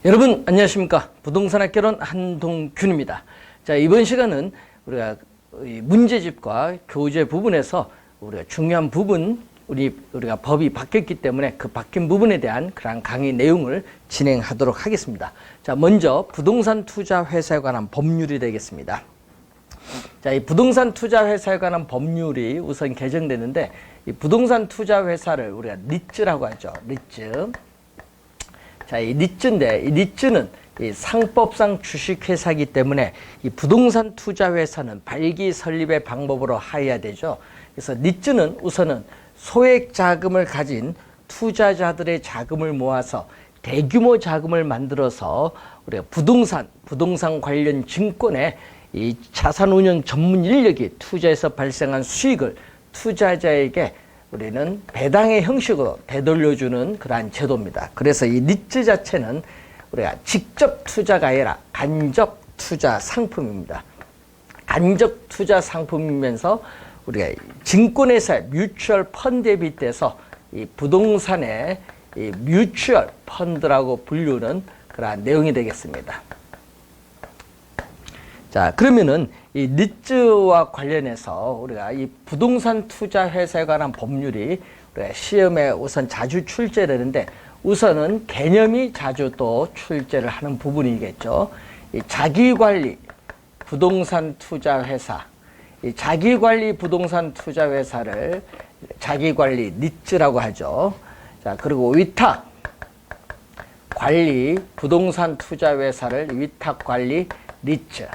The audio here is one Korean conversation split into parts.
여러분 안녕하십니까. 부동산학개론 한동균입니다. 자, 이번 시간은 우리가 문제집과 교재 부분에서 우리가 중요한 부분, 우리가 법이 바뀌었기 때문에 그 바뀐 부분에 대한 그런 강의 내용을 진행하도록 하겠습니다. 자, 먼저 부동산 투자 회사에 관한 법률이 되겠습니다. 자, 이 부동산 투자 회사에 관한 법률이 우선 개정되는데, 이 부동산 투자 회사를 우리가 리츠라고 하죠. 리츠. 자, 이 리츠인데, 이 리츠는 이 상법상 주식회사이기 때문에 이 부동산 투자 회사는 발기 설립의 방법으로 하여야 되죠. 그래서 리츠는 우선은 소액 자금을 가진 투자자들의 자금을 모아서 대규모 자금을 만들어서 우리가 부동산 관련 증권에 이 자산 운용 전문 인력이 투자해서 발생한 수익을 투자자에게 우리는 배당의 형식으로 되돌려주는 그러한 제도입니다. 그래서 이 리츠 자체는 우리가 직접 투자가 아니라 간접 투자 상품입니다. 간접 투자 상품이면서 우리가 증권회사의 뮤추얼 펀드에 빗대서 이 부동산의 이 뮤추얼 펀드라고 불리는 그러한 내용이 되겠습니다. 자, 그러면은 이 리츠와 관련해서 우리가 이 부동산 투자 회사에 관한 법률이 우리가 시험에 우선 자주 출제되는데, 우선은 개념이 자주 또 출제를 하는 부분이겠죠. 이 자기관리 부동산 투자 회사, 이 자기관리 부동산 투자 회사를 자기관리 리츠라고 하죠. 자, 그리고 위탁 관리 부동산 투자 회사를 위탁 관리 리츠.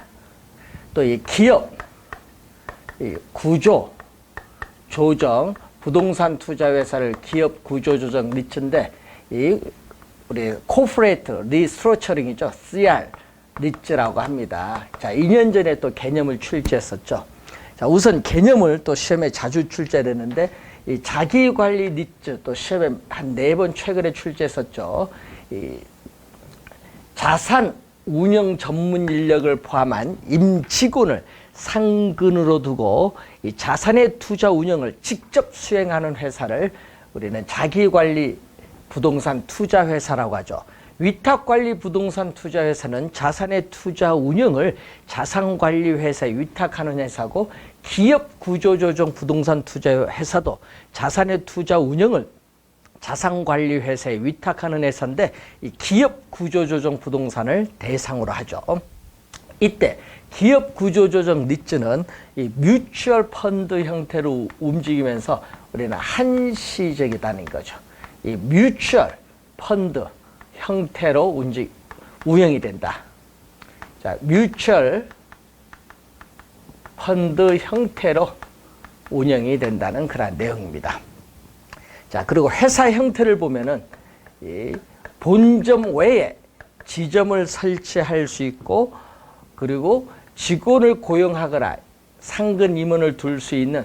또 이 기업, 이 구조 조정 부동산 투자 회사를 기업 구조 조정 리츠인데, 이 우리 코퍼레이트 리스트러처링이죠. CR 리츠라고 합니다. 자, 2년 전에 또 개념을 출제했었죠. 자, 우선 개념을 또 시험에 자주 출제되는데, 이 자기관리 리츠 또 시험에 한 4번 최근에 출제했었죠. 이 자산 운영 전문 인력을 포함한 임직원을 상근으로 두고 이 자산의 투자 운영을 직접 수행하는 회사를 우리는 자기관리 부동산 투자 회사라고 하죠. 위탁관리 부동산 투자 회사는 자산의 투자 운영을 자산관리 회사에 위탁하는 회사고, 기업 구조조정 부동산 투자 회사도 자산의 투자 운영을 자산관리 회사에 위탁하는 회사인데, 이 기업 구조조정 부동산을 대상으로 하죠. 이때 기업 구조조정 리츠는 이 뮤추얼 펀드 형태로 움직이면서 우리는 한시적이라는 거죠. 이 뮤추얼 펀드 형태로 운영이 된다. 자, 뮤추얼 펀드 형태로 운영이 된다는 그런 내용입니다. 자, 그리고 회사 형태를 보면은 이 본점 외에 지점을 설치할 수 있고, 그리고 직원을 고용하거나 상근 임원을 둘 수 있는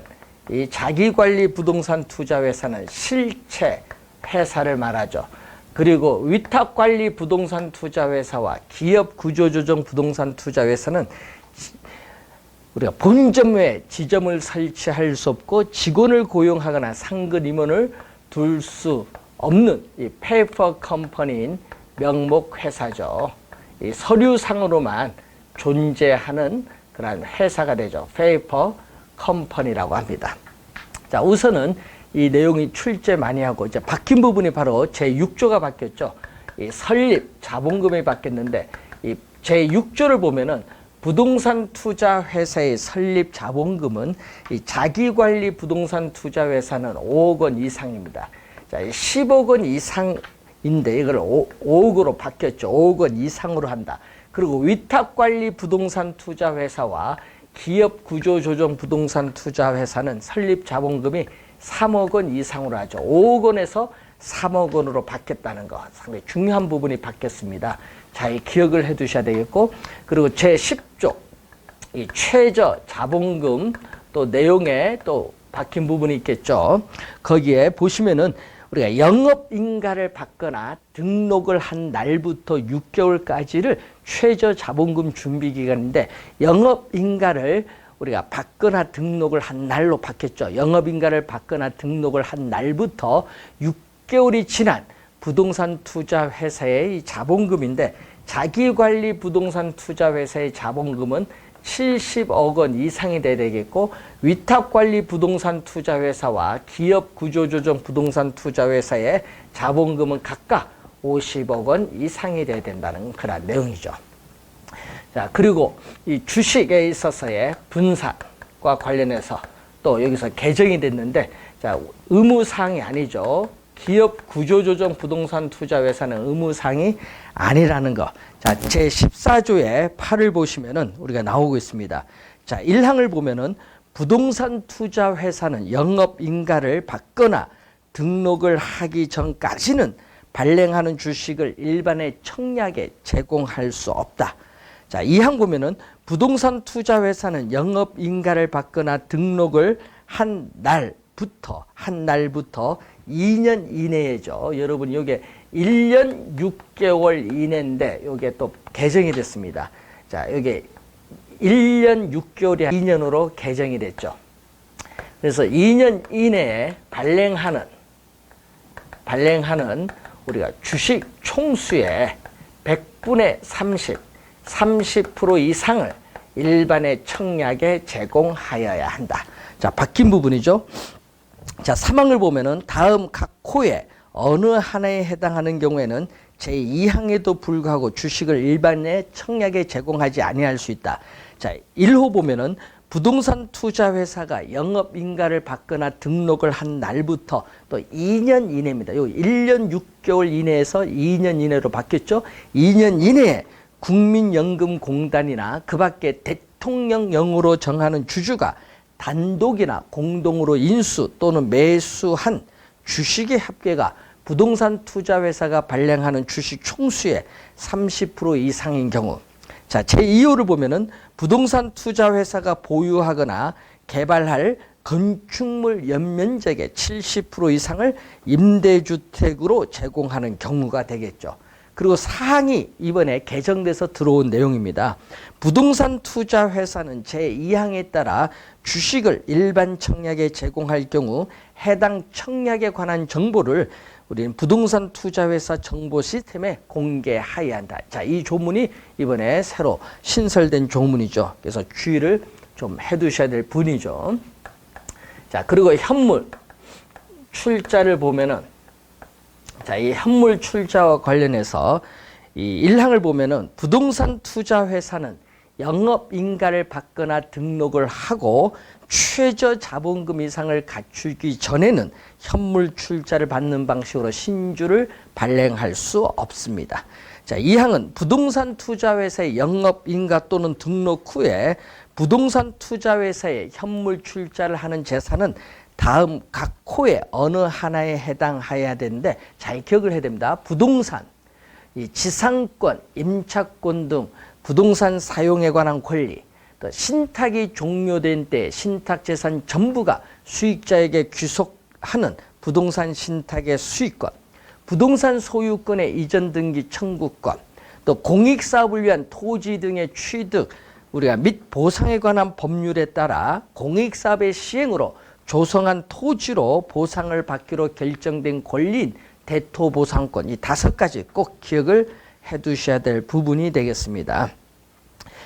이 자기관리 부동산 투자 회사는 실체 회사를 말하죠. 그리고 위탁관리 부동산 투자 회사와 기업 구조조정 부동산 투자 회사는 우리가 본점 외에 지점을 설치할 수 없고 직원을 고용하거나 상근 임원을 둘 수 없는 이 페이퍼 컴퍼니인 명목 회사죠. 이 서류상으로만 존재하는 그런 회사가 되죠. 페이퍼 컴퍼니라고 합니다. 자, 우선은 이 내용이 출제 많이 하고 이제 바뀐 부분이 바로 제6조가 바뀌었죠. 이 설립 자본금이 바뀌었는데, 이 제6조를 보면은 부동산 투자 회사의 설립 자본금은 이 자기관리 부동산 투자 회사는 5억 원 이상입니다. 자, 10억 원 이상인데 이걸 5억으로 바뀌었죠. 5억 원 이상으로 한다. 그리고 위탁관리 부동산 투자 회사와 기업 구조조정 부동산 투자 회사는 설립 자본금이 3억 원 이상으로 하죠. 5억 원에서 3억 원으로 바뀌었다는 거, 상당히 중요한 부분이 바뀌었습니다. 자, 이 기억을 해 두셔야 되겠고, 그리고 제10조 이 최저 자본금 또 내용에 또 바뀐 부분이 있겠죠. 거기에 보시면은 우리가 영업인가를 받거나 등록을 한 날부터 6개월까지를 최저 자본금 준비 기간인데, 영업인가를 우리가 받거나 등록을 한 날로 바뀌었죠. 영업인가를 받거나 등록을 한 날부터 6개월이 지난 부동산 투자 회사의 이 자본금인데 자기관리 부동산 투자 회사의 자본금은 70억 원 이상이 돼야 되겠고 위탁관리 부동산 투자 회사와 기업 구조조정 부동산 투자 회사의 자본금은 각각 50억 원 이상이 돼야 된다는 그런 내용이죠. 자, 그리고 이 주식에 있어서의 분산과 관련해서 또 여기서 개정이 됐는데, 자, 의무사항이 아니죠. 기업 구조조정 부동산 투자 회사는 의무사항이 아니라는 거. 자, 제14조의 8을 보시면은 우리가 나오고 있습니다. 자, 1항을 보면은 부동산 투자 회사는 영업인가를 받거나 등록을 하기 전까지는 발행하는 주식을 일반의 청약에 제공할 수 없다. 자, 2항 보면은 부동산 투자 회사는 영업인가를 받거나 등록을 한 날부터 2년 이내에죠. 여러분, 요게 1년 6개월 이내인데 요게 또 개정이 됐습니다. 자, 요게 1년 6개월이 2년으로 개정이 됐죠. 그래서 2년 이내에 발행하는 우리가 주식 총수의 100분의 30% 이상을 일반의 청약에 제공하여야 한다. 자, 바뀐 부분이죠. 자, 3항을 보면은 다음 각 호에 어느 하나에 해당하는 경우에는 제2항에도 불구하고 주식을 일반의 청약에 제공하지 아니할 수 있다. 자, 1호 보면은 부동산 투자 회사가 영업인가를 받거나 등록을 한 날부터 또 2년 이내입니다. 요 1년 6개월 이내에서 2년 이내로 바뀌었죠. 2년 이내에 국민연금공단이나 그 밖에 대통령령으로 정하는 주주가 단독이나 공동으로 인수 또는 매수한 주식의 합계가 부동산 투자 회사가 발행하는 주식 총수의 30% 이상인 경우. 자, 제2호를 보면은 부동산 투자 회사가 보유하거나 개발할 건축물 연면적의 70% 이상을 임대주택으로 제공하는 경우가 되겠죠. 그리고 사항이 이번에 개정돼서 들어온 내용입니다. 부동산 투자 회사는 제2항에 따라 주식을 일반 청약에 제공할 경우 해당 청약에 관한 정보를 우리는 부동산 투자 회사 정보 시스템에 공개하여야 한다. 자, 이 조문이 이번에 새로 신설된 조문이죠. 그래서 주의를 좀 해두셔야 될 분이죠. 자, 그리고 현물 출자를 보면은, 자, 이 현물 출자와 관련해서 이 1항을 보면은 부동산 투자 회사는 영업인가를 받거나 등록을 하고 최저 자본금 이상을 갖추기 전에는 현물 출자를 받는 방식으로 신주를 발행할 수 없습니다. 자, 2항은 부동산 투자 회사의 영업인가 또는 등록 후에 부동산 투자 회사에 현물 출자를 하는 재산은 다음 각 호의 어느 하나에 해당해야 되는데 잘 기억을 해야 됩니다. 부동산, 이 지상권, 임차권 등 부동산 사용에 관한 권리, 또 신탁이 종료된 때 신탁재산 전부가 수익자에게 귀속하는 부동산 신탁의 수익권, 부동산 소유권의 이전 등기 청구권, 또 공익사업을 위한 토지 등의 취득, 우리가 및 보상에 관한 법률에 따라 공익사업의 시행으로 조성한 토지로 보상을 받기로 결정된 권리인 대토보상권, 이 5가지 꼭 기억을 해두셔야 될 부분이 되겠습니다.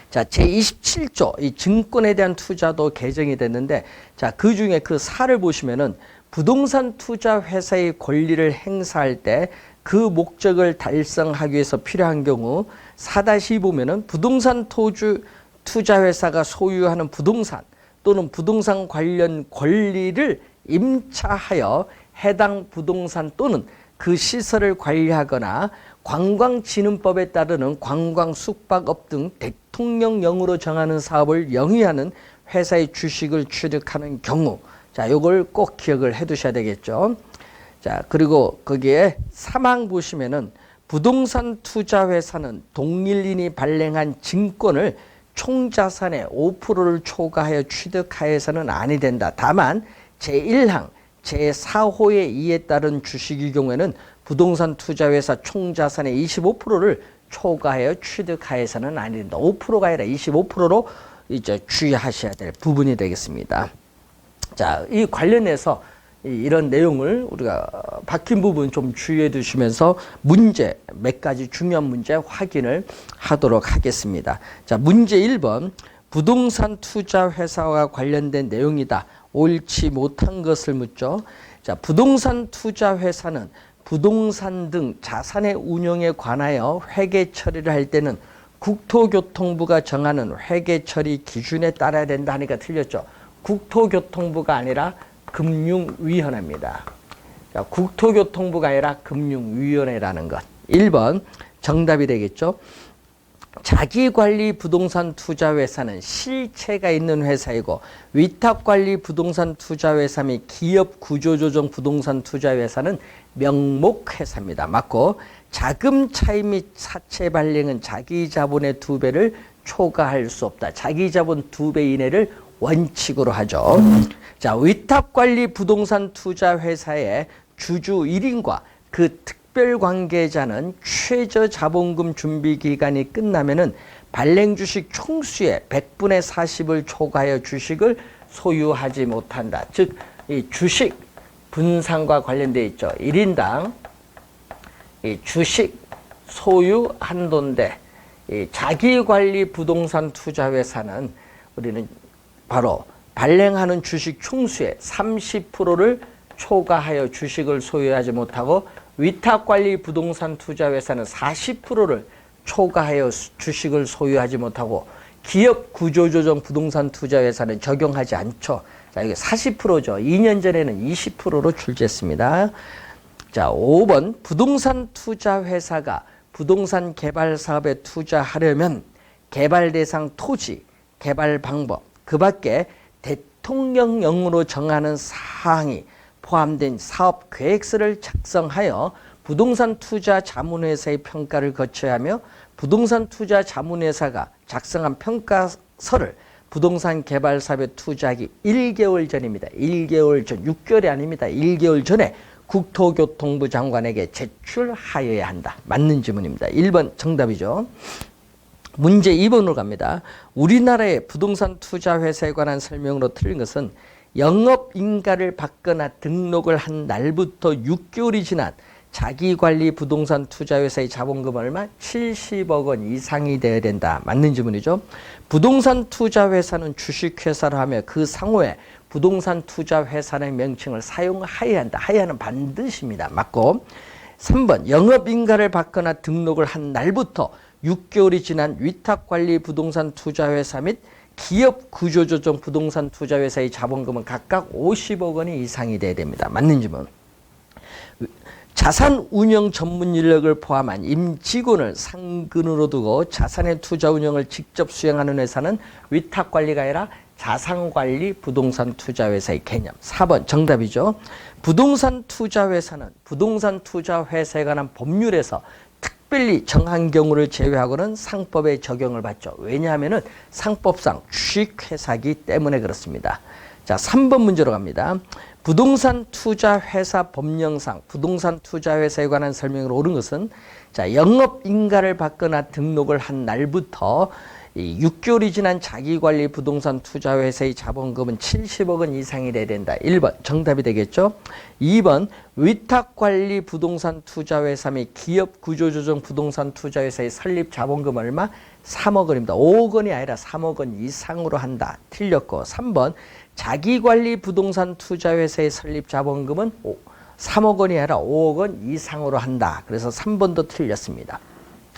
자, 제27조 이 증권에 대한 투자도 개정이 됐는데, 자, 그 중에 그 4를 보시면은 부동산 투자 회사의 권리를 행사할 때 그 목적을 달성하기 위해서 필요한 경우 4-2 보면은 부동산 투자 회사가 소유하는 부동산 또는 부동산 관련 권리를 임차하여 해당 부동산 또는 그 시설을 관리하거나 관광진흥법에 따르는 관광 숙박업 등 대통령령으로 정하는 사업을 영위하는 회사의 주식을 취득하는 경우, 자, 요걸 꼭 기억을 해 두셔야 되겠죠. 자, 그리고 거기에 3항 보시면은 부동산 투자 회사는 동일인이 발행한 증권을 총자산의 5%를 초과하여 취득하여서는 아니 된다. 다만 제1항 제4호의 이에 따른 주식의 경우에는 부동산 투자회사 총자산의 25%를 초과하여 취득하여서는 아니 된다. 5%가 아니라 25%로 이제 주의하셔야 될 부분이 되겠습니다. 자, 이 관련해서 이런 내용을 우리가 바뀐 부분 좀 주의해 두시면서 문제, 몇 가지 중요한 문제 확인을 하도록 하겠습니다. 자, 문제 1번. 부동산 투자 회사와 관련된 내용이다. 옳지 못한 것을 묻죠. 자, 부동산 투자 회사는 부동산 등 자산의 운용에 관하여 회계 처리를 할 때는 국토교통부가 정하는 회계 처리 기준에 따라야 된다 하니까 틀렸죠. 국토교통부가 아니라 금융위원회입니다. 자, 국토교통부가 아니라 금융위원회라는 것. 1번 정답이 되겠죠. 자기관리 부동산 투자회사는 실체가 있는 회사이고 위탁관리 부동산 투자회사 및 기업구조조정 부동산 투자회사는 명목회사입니다. 맞고 자금 차입 및 사채 발행은 자기 자본의 2배를 초과할 수 없다. 자기 자본 2배 이내를 원칙으로 하죠. 자, 위탁관리 부동산 투자회사의 주주 1인과 그 특별 관계자는 최저 자본금 준비 기간이 끝나면은 발행 주식 총수의 100분의 40을 초과하여 주식을 소유하지 못한다. 즉, 이 주식 분산과 관련되어 있죠. 1인당 이 주식 소유 한도인데 이 자기관리 부동산 투자회사는 우리는 바로 발행하는 주식 총수의 30%를 초과하여 주식을 소유하지 못하고 위탁관리 부동산 투자회사는 40%를 초과하여 주식을 소유하지 못하고 기업구조조정 부동산 투자회사는 적용하지 않죠. 자, 이게 40%죠. 2년 전에는 20%로 출제했습니다. 자, 5번 부동산 투자회사가 부동산 개발 사업에 투자하려면 개발 대상 토지, 개발 방법, 그 밖에 대통령령으로 정하는 사항이 포함된 사업 계획서를 작성하여 부동산 투자 자문회사의 평가를 거쳐야 하며 부동산 투자 자문회사가 작성한 평가서를 부동산 개발 사업에 투자하기 1개월 전입니다. 1개월 전, 6개월이 아닙니다. 1개월 전에 국토교통부 장관에게 제출하여야 한다. 맞는 지문입니다. 1번 정답이죠. 문제 2번으로 갑니다. 우리나라의 부동산 투자 회사에 관한 설명으로 틀린 것은 영업인가를 받거나 등록을 한 날부터 6개월이 지난 자기관리 부동산 투자회사의 자본금 얼마? 70억 원 이상이 되어야 된다. 맞는 지문이죠. 부동산 투자회사는 주식회사로 하며 그 상호에 부동산 투자회사의 명칭을 사용하여야 한다. 하여야는 반드시입니다. 맞고 3번 영업인가를 받거나 등록을 한 날부터 6개월이 지난 위탁관리 부동산 투자회사 및 기업구조조정 부동산 투자회사의 자본금은 각각 50억 원이 이상이 돼야 됩니다. 맞는 지문. 자산 운영 전문 인력을 포함한 임직원을 상근으로 두고 자산의 투자 운영을 직접 수행하는 회사는 위탁관리가 아니라 자산관리 부동산 투자회사의 개념. 4번 정답이죠. 부동산 투자회사는 부동산 투자회사에 관한 법률에서 특별히 정한 경우를 제외하고는 상법에 적용을 받죠. 왜냐하면 상법상 주식회사이기 때문에 그렇습니다. 자, 3번 문제로 갑니다. 부동산 투자회사 법령상 부동산 투자회사에 관한 설명으로 옳은 것은 자, 영업인가를 받거나 등록을 한 날부터 6개월이 지난 자기관리 부동산 투자회사의 자본금은 70억 원 이상이 돼야 된다. 1번 정답이 되겠죠. 2번 위탁관리 부동산 투자회사 및 기업구조조정 부동산 투자회사의 설립 자본금 얼마? 3억 원입니다. 5억 원이 아니라 3억 원 이상으로 한다. 틀렸고 3번 자기관리 부동산 투자회사의 설립 자본금은 3억 원이 아니라 5억 원 이상으로 한다. 그래서 3번도 틀렸습니다.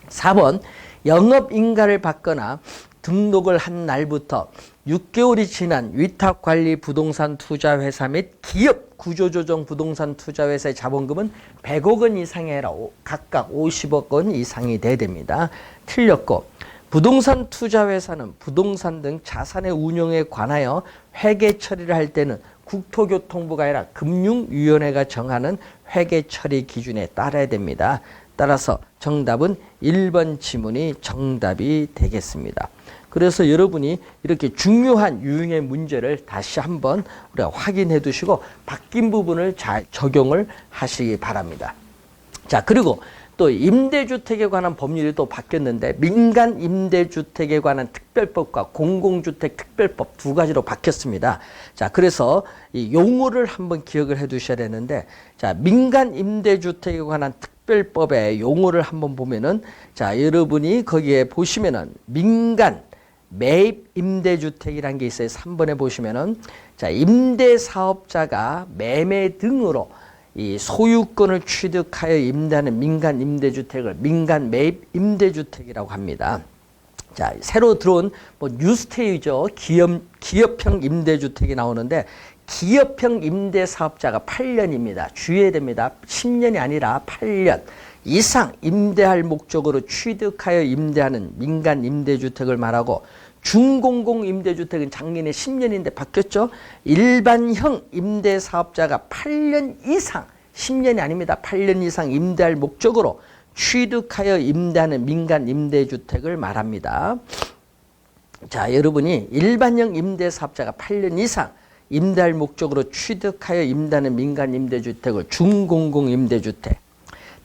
4번 영업인가를 받거나 등록을 한 날부터 6개월이 지난 위탁관리 부동산 투자회사 및 기업구조조정 부동산 투자회사의 자본금은 100억 원 이상이 아니라 각각 50억 원 이상이 돼야 됩니다. 틀렸고 부동산 투자회사는 부동산 등 자산의 운용에 관하여 회계 처리를 할 때는 국토교통부가 아니라 금융위원회가 정하는 회계 처리 기준에 따라야 됩니다. 따라서 정답은 1번 지문이 정답이 되겠습니다. 그래서 여러분이 이렇게 중요한 유형의 문제를 다시 한번 우리가 확인해 두시고 바뀐 부분을 잘 적용을 하시기 바랍니다. 자, 그리고 또 임대주택에 관한 법률이 또 바뀌었는데 민간 임대주택에 관한 특별법과 공공주택 특별법 두 가지로 바뀌었습니다. 자, 그래서 이 용어를 한번 기억을 해 두셔야 되는데, 자, 민간 임대주택에 관한 특별법의 용어를 한번 보면은, 자, 여러분이 거기에 보시면은 민간 매입 임대주택이라는 게 있어요. 3번에 보시면은, 자, 임대사업자가 매매 등으로 이 소유권을 취득하여 임대하는 민간 임대주택을 민간 매입 임대주택이라고 합니다. 자, 새로 들어온 뭐 뉴스테이죠. 기업형 임대주택이 나오는데, 기업형 임대사업자가 8년입니다. 주의해야 됩니다. 10년이 아니라 8년 이상 임대할 목적으로 취득하여 임대하는 민간 임대주택을 말하고, 중공공 임대주택은 작년에 10년인데 바뀌었죠. 일반형 임대사업자가 8년 이상, 10년이 아닙니다. 8년 이상 임대할 목적으로 취득하여 임대하는 민간 임대주택을 말합니다. 자, 여러분이 일반형 임대사업자가 8년 이상 임대할 목적으로 취득하여 임대하는 민간 임대주택을 중공공 임대주택,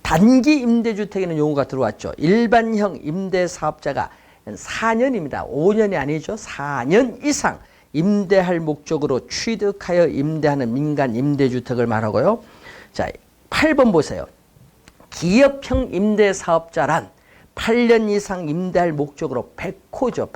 단기 임대주택에는 용어가 들어왔죠. 일반형 임대사업자가 4년입니다. 5년이 아니죠. 4년 이상 임대할 목적으로 취득하여 임대하는 민간 임대주택을 말하고요. 자, 8번 보세요. 기업형 임대사업자란 8년 이상 임대할 목적으로 100호죠.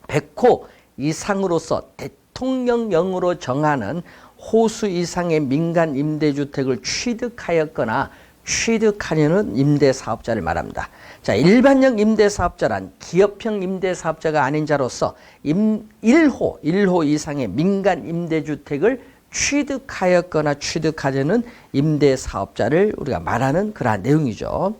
100호 이상으로서 대통령령으로 정하는 호수 이상의 민간 임대주택을 취득하였거나 취득하려는 임대사업자를 말합니다. 자, 일반형 임대사업자란 기업형 임대사업자가 아닌 자로서 1호 이상의 민간 임대주택을 취득하였거나 취득하려는 임대사업자를 우리가 말하는 그러한 내용이죠.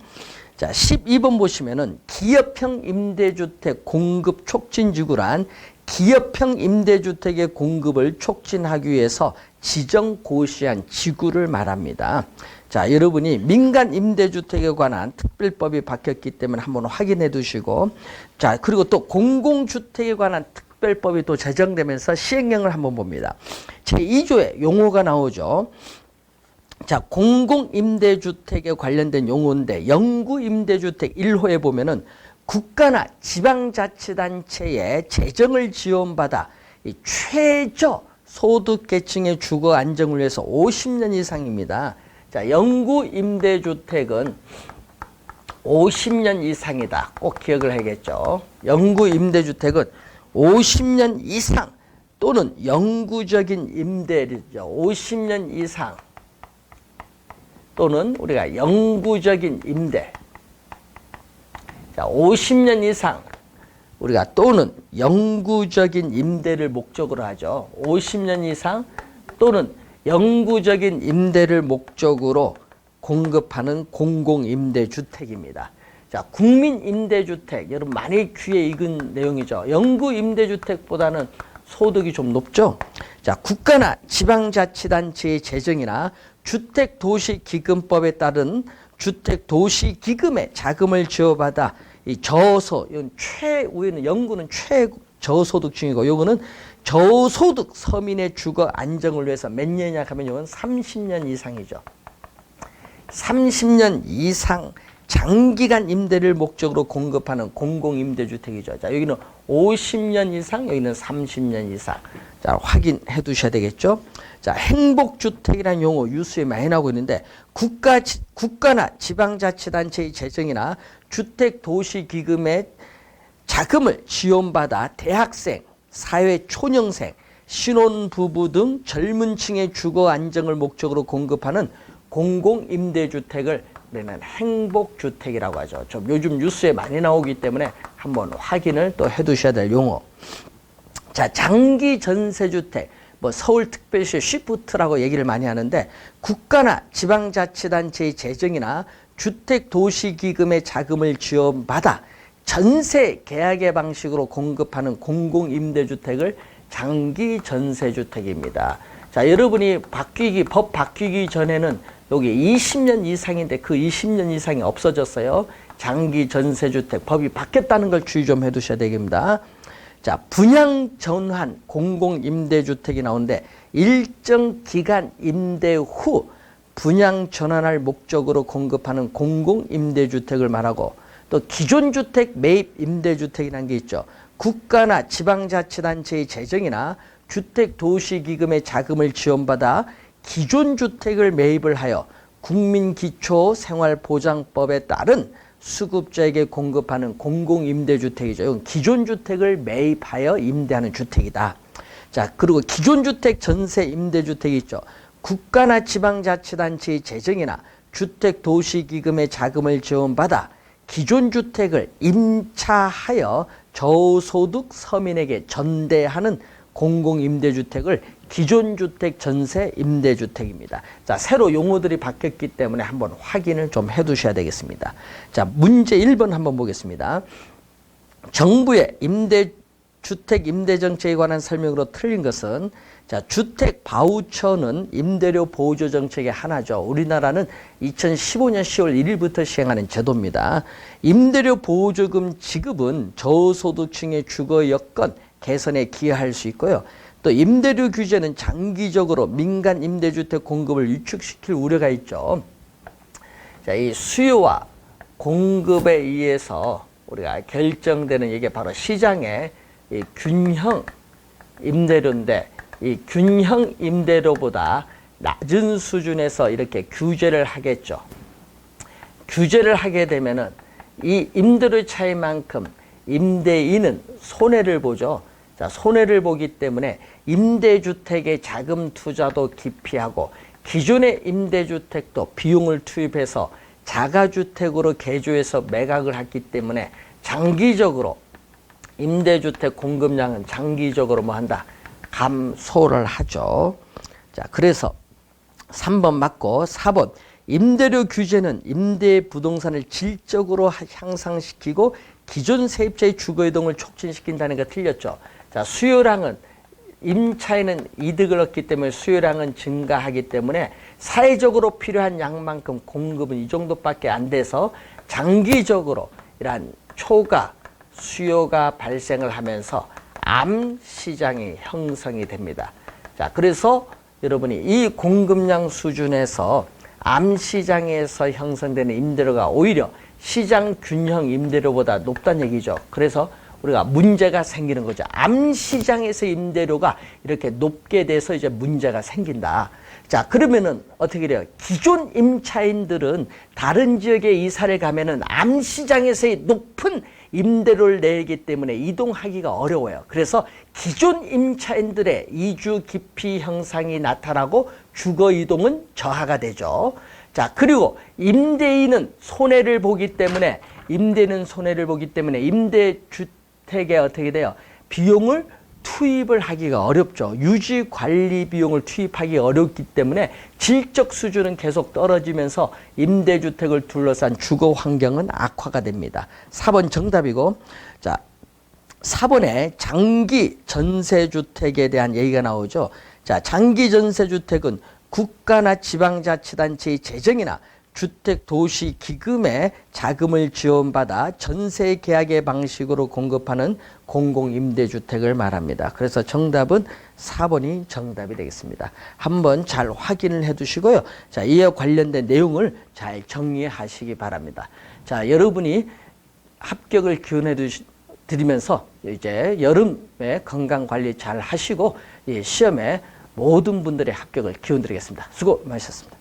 자, 12번 보시면은 기업형 임대주택 공급 촉진지구란 기업형 임대주택의 공급을 촉진하기 위해서 지정 고시한 지구를 말합니다. 자, 여러분이 민간 임대주택에 관한 특별법이 바뀌었기 때문에 한번 확인해 두시고, 자, 그리고 또 공공주택에 관한 특별법이 또 제정되면서 시행령을 한번 봅니다. 제2조에 용어가 나오죠. 자, 공공임대주택에 관련된 용어인데, 영구임대주택 1호에 보면은 국가나 지방자치단체의 재정을 지원받아 이 최저 소득계층의 주거 안정을 위해서 50년 이상입니다. 자, 영구임대주택은 50년 이상이다. 꼭 기억을 해야겠죠. 영구임대주택은 50년 이상 또는 영구적인 임대료죠. 50년 이상 또는 우리가 영구적인 임대. 자, 50년 이상 우리가 또는 영구적인 임대를 목적으로 하죠. 50년 이상 또는 영구적인 임대를 목적으로 공급하는 공공임대주택입니다. 자, 국민임대주택, 여러분 많이 귀에 익은 내용이죠. 영구임대주택보다는 소득이 좀 높죠. 자, 국가나 지방자치단체의 재정이나 주택도시기금법에 따른 주택도시기금의 자금을 지원받아 이 저소, 이건 최우에는 영구는 최저소득층이고, 요거는 저소득 서민의 주거 안정을 위해서 몇 년이냐 하면 이건 30년 이상이죠. 30년 이상 장기간 임대를 목적으로 공급하는 공공임대주택이죠. 자, 여기는 50년 이상, 여기는 30년 이상. 자, 확인해 두셔야 되겠죠. 자, 행복주택이라는 용어 뉴스에 많이 나오고 있는데, 국가나 지방자치단체의 재정이나 주택도시기금의 자금을 지원받아 대학생, 사회초년생, 신혼부부 등 젊은 층의 주거 안정을 목적으로 공급하는 공공임대주택을 우리는 행복주택이라고 하죠. 좀 요즘 뉴스에 많이 나오기 때문에 한번 확인을 또 해두셔야 될 용어. 자, 장기전세주택, 뭐 서울특별시 쉬프트라고 얘기를 많이 하는데, 국가나 지방자치단체의 재정이나 주택도시기금의 자금을 지원받아 전세 계약의 방식으로 공급하는 공공임대주택을 장기전세주택입니다. 자, 여러분이 법 바뀌기 전에는 여기 20년 이상인데 그 20년 이상이 없어졌어요. 장기전세주택 법이 바뀌었다는 걸 주의 좀 해두셔야 되겠습니다. 자, 분양전환 공공임대주택이 나오는데, 일정 기간 임대 후 분양 전환할 목적으로 공급하는 공공임대주택을 말하고 또 기존주택 매입 임대주택이라는 게 있죠. 국가나 지방자치단체의 재정이나 주택도시기금의 자금을 지원받아 기존주택을 매입을 하여 국민기초생활보장법에 따른 수급자에게 공급하는 공공임대주택이죠. 이건 기존주택을 매입하여 임대하는 주택이다. 자, 그리고 기존주택 전세 임대주택이 있죠. 국가나 지방자치단체의 재정이나 주택도시기금의 자금을 지원받아 기존주택을 임차하여 저소득 서민에게 전대하는 공공임대주택을 기존주택 전세 임대주택입니다. 자, 새로 용어들이 바뀌었기 때문에 한번 확인을 좀 해두셔야 되겠습니다. 자, 문제 1번 한번 보겠습니다. 정부의 주택 임대정책에 관한 설명으로 틀린 것은, 자, 주택 바우처는 임대료 보조 정책의 하나죠. 우리나라는 2015년 10월 1일부터 시행하는 제도입니다. 임대료 보조금 지급은 저소득층의 주거 여건 개선에 기여할 수 있고요. 또 임대료 규제는 장기적으로 민간 임대주택 공급을 위축시킬 우려가 있죠. 자, 이 수요와 공급에 의해서 우리가 결정되는 이게 바로 시장의 이 균형 임대료인데, 이 균형 임대료보다 낮은 수준에서 이렇게 규제를 하겠죠. 규제를 하게 되면은 이 임대료 차이만큼 임대인은 손해를 보죠. 자, 손해를 보기 때문에 임대주택의 자금 투자도 기피하고 기존의 임대주택도 비용을 투입해서 자가주택으로 개조해서 매각을 했기 때문에 장기적으로 임대주택 공급량은 장기적으로 뭐 한다? 감소를 하죠. 자, 그래서 3번 맞고 4번 임대료 규제는 임대 부동산을 질적으로 향상시키고 기존 세입자의 주거이동을 촉진시킨다는 게 틀렸죠. 자, 수요량은 임차인은 이득을 얻기 때문에 수요량은 증가하기 때문에 사회적으로 필요한 양만큼 공급은 이 정도밖에 안 돼서 장기적으로 이러한 초과 수요가 발생을 하면서 암 시장이 형성이 됩니다. 자, 그래서 여러분이 이 공급량 수준에서 암 시장에서 형성되는 임대료가 오히려 시장 균형 임대료보다 높다는 얘기죠. 그래서 우리가 문제가 생기는 거죠. 암 시장에서 임대료가 이렇게 높게 돼서 이제 문제가 생긴다. 자, 그러면은 어떻게 돼요? 기존 임차인들은 다른 지역에 이사를 가면은 암 시장에서의 높은 임대료를 내기 때문에 이동하기가 어려워요. 그래서 기존 임차인들의 이주 기피 현상이 나타나고 주거 이동은 저하가 되죠. 자, 그리고 임대인은 손해를 보기 때문에 임대주택에 어떻게 돼요? 비용을 투입을 하기가 어렵죠. 유지 관리 비용을 투입하기 어렵기 때문에 질적 수준은 계속 떨어지면서 임대주택을 둘러싼 주거 환경은 악화가 됩니다. 4번 정답이고, 자, 4번에 장기 전세주택에 대한 얘기가 나오죠. 자, 장기 전세주택은 국가나 지방자치단체의 재정이나 주택도시기금의 자금을 지원받아 전세 계약의 방식으로 공급하는 공공임대주택을 말합니다. 그래서 정답은 4번이 정답이 되겠습니다. 한번 잘 확인을 해 두시고요. 자, 이에 관련된 내용을 잘 정리하시기 바랍니다. 자, 여러분이 합격을 기원해 드리면서 이제 여름에 건강관리 잘 하시고 시험에 모든 분들의 합격을 기원 드리겠습니다. 수고 많으셨습니다.